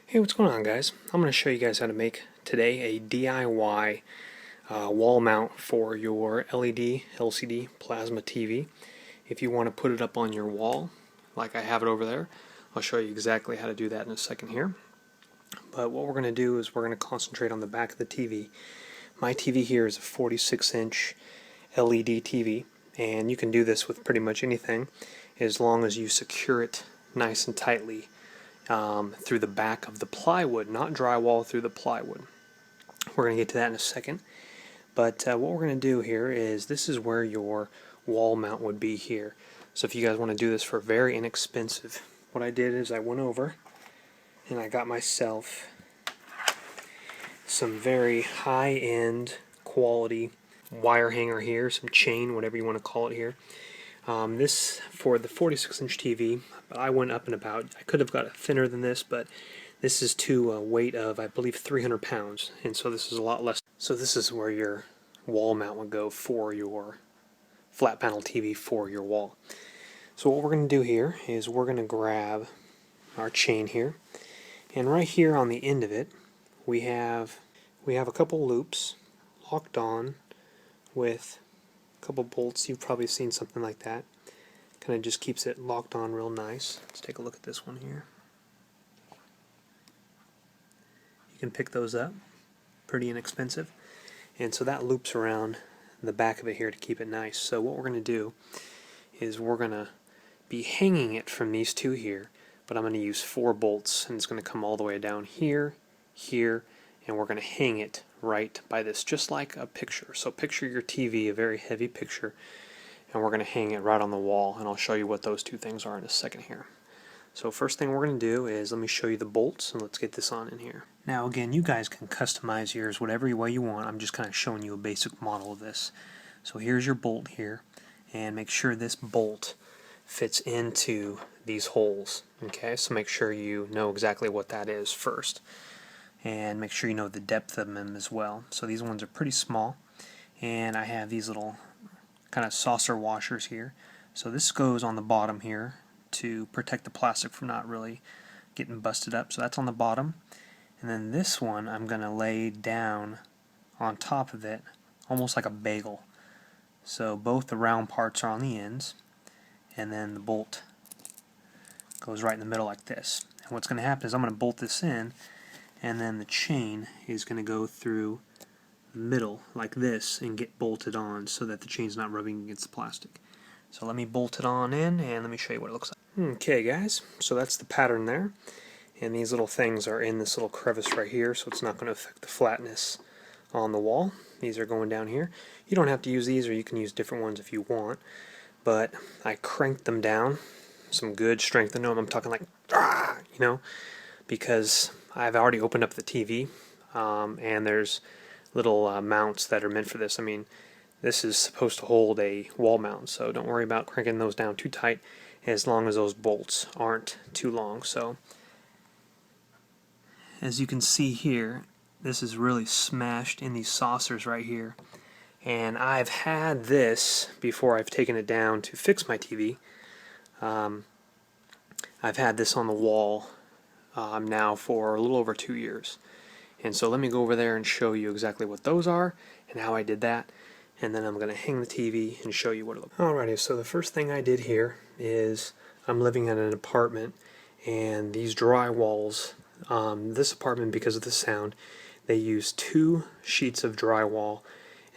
Hey, what's going on, guys? I'm going to show you guys how to make today a DIY wall mount for your LED LCD plasma TV. If you want to put it up on your wall like I have it over there, I'll show you exactly how to do that in a second here. But what we're going to do is we're going to concentrate on the back of the TV. My TV here is a 46-inch LED TV, and you can do this with pretty much anything as long as you secure it nice and tightly through the back of the plywood, not drywall, through the plywood. We're going to get to that in a second. But what we're going to do here is this is where your wall mount would be here. So if you guys want to do this for very inexpensive, what I did is I went over and I got myself some very high-end quality wire hanger here, some chain, whatever you want to call it here. This, for the 46-inch TV, I went up and about. I could have got it thinner than this, but this is to a weight of, I believe, 300 pounds, and so this is a lot less. So this is where your wall mount would go for your flat panel TV for your wall. So what we're going to do here is we're going to grab our chain here, and right here on the end of it, we have a couple loops locked on with a couple bolts. You've probably seen something like that. Kind of just keeps it locked on real nice. Let's take a look at this one here. You can pick those up, pretty inexpensive. And so that loops around the back of it here to keep it nice. So what we're going to do is we're going to be hanging it from these two here, but I'm going to use 4 bolts, and it's going to come all the way down here, here, and we're going to hang it right by this, just like a picture. So picture your TV, a very heavy picture, and we're going to hang it right on the wall, and I'll show you what those two things are in a second here. So first thing we're going to do is let me show you the bolts, and let's get this on in here. Now again, you guys can customize yours whatever way you want. I'm just kind of showing you a basic model of this. So here's your bolt here, and make sure this bolt fits into these holes. Okay, so make sure you know exactly what that is first, and make sure you know the depth of them as well. So these ones are pretty small, and I have these little kind of saucer washers here. So this goes on the bottom here to protect the plastic from not really getting busted up. So that's on the bottom, and then this one I'm going to lay down on top of it almost like a bagel. So both the round parts are on the ends, and then the bolt goes right in the middle like this. And what's going to happen is I'm going to bolt this in, and then the chain is going to go through the middle like this and get bolted on so that the chain's not rubbing against the plastic. So let me bolt it on in, and let me show you what it looks like. Okay guys, so that's the pattern there, and these little things are in this little crevice right here, so it's not going to affect the flatness on the wall. These are going down here. You don't have to use these, or you can use different ones if you want, but I cranked them down, some good strength in them. I'm talking like, you know, because I've already opened up the TV, and there's little mounts that are meant for this. I mean, this is supposed to hold a wall mount, so don't worry about cranking those down too tight as long as those bolts aren't too long. So as you can see here, this is really smashed in these saucers right here, and I've had this before I've taken it down to fix my TV. I've had this on the wall now for a little over 2 years, and so let me go over there and show you exactly what those are and how I did that, and then I'm going to hang the TV and show you what it looks like. Alrighty, so the first thing I did here is I'm living in an apartment, and these drywalls, this apartment, because of the sound, they use 2 sheets of drywall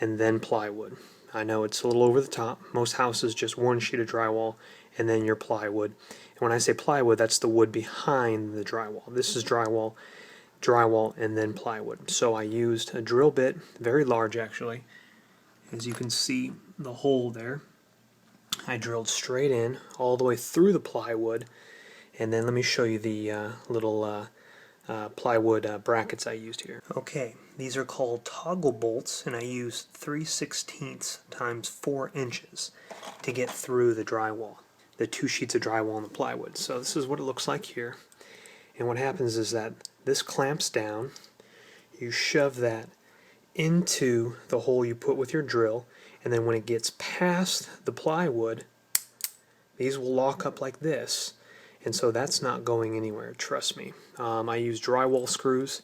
and then plywood. I know it's a little over the top. Most houses just 1 sheet of drywall and then your plywood. And when I say plywood, that's the wood behind the drywall. This is drywall, and then plywood. So I used a drill bit, very large actually. As you can see, the hole there, I drilled straight in all the way through the plywood, and then let me show you the little plywood brackets I used here. Okay, these are called toggle bolts, and I used 3/16 times 4 inches to get through the drywall, the 2 sheets of drywall and the plywood. So this is what it looks like here, and what happens is that this clamps down, you shove that into the hole you put with your drill, and then when it gets past the plywood, these will lock up like this, and so that's not going anywhere, trust me. I use drywall screws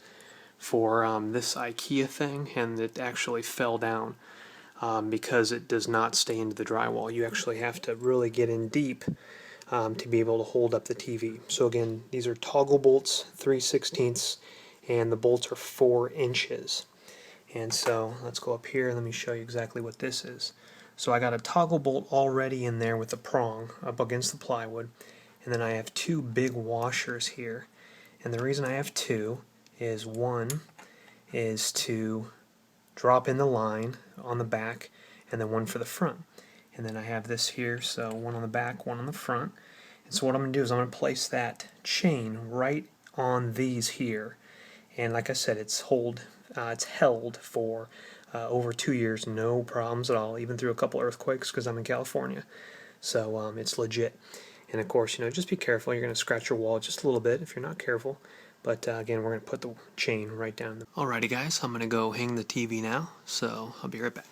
for this IKEA thing, and it actually fell down because it does not stay into the drywall. You actually have to really get in deep to be able to hold up the TV. So again, these are toggle bolts, 3/16, and the bolts are 4 inches. And so let's go up here and let me show you exactly what this is. So I got a toggle bolt already in there with a prong up against the plywood, and then I have 2 big washers here. And the reason I have 2 is one is to drop in the line on the back, and then one for the front. And then I have this here, so one on the back, one on the front. And so what I'm going to do is I'm going to place that chain right on these here. And like I said, it's held for over 2 years, no problems at all, even through a couple earthquakes because I'm in California. So it's legit. And of course, just be careful. You're going to scratch your wall just a little bit if you're not careful. But again, we're going to put the chain right down. Alrighty guys, I'm going to go hang the TV now, so I'll be right back.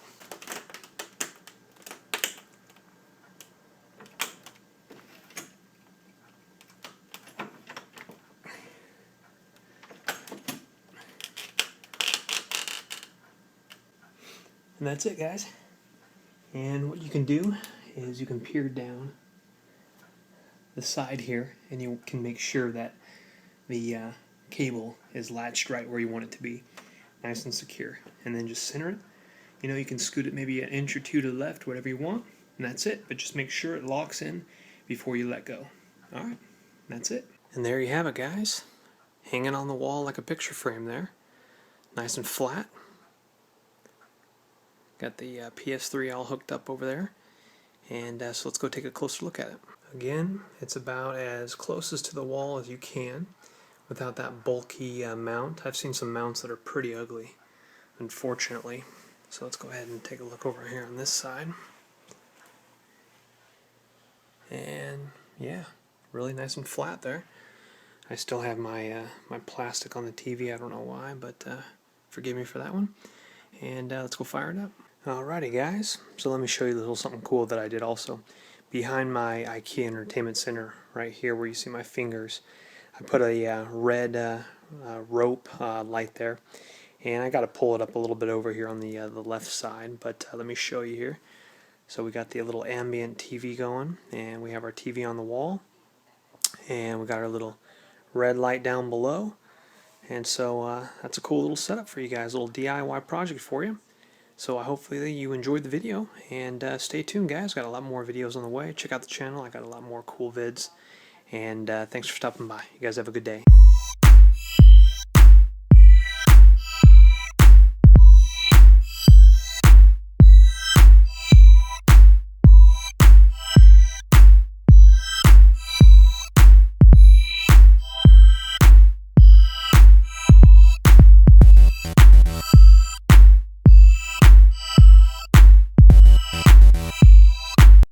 And that's it, guys. And what you can do is you can peer down the side here, and you can make sure that the cable is latched right where you want it to be, nice and secure. And then just center it. You can scoot it maybe an inch or 2 to the left, whatever you want, and that's it. But just make sure it locks in before you let go. Alright, that's it. And there you have it, guys. Hanging on the wall like a picture frame there. Nice and flat. Got the PS3 all hooked up over there. And so let's go take a closer look at it. Again, it's about as closest to the wall as you can without that bulky mount. I've seen some mounts that are pretty ugly, unfortunately. So let's go ahead and take a look over here on this side. And yeah, really nice and flat there. I still have my my plastic on the TV. I don't know why, but forgive me for that one. And let's go fire it up. Alrighty guys, so let me show you a little something cool that I did also. Behind my IKEA Entertainment Center, right here where you see my fingers, I put a red rope light there, and I got to pull it up a little bit over here on the left side, but let me show you here. So we got the little ambient TV going, and we have our TV on the wall, and we got our little red light down below, and so that's a cool little setup for you guys, a little DIY project for you. So hopefully you enjoyed the video, and stay tuned guys, got a lot more videos on the way. Check out the channel, I got a lot more cool vids, and thanks for stopping by. You guys have a good day.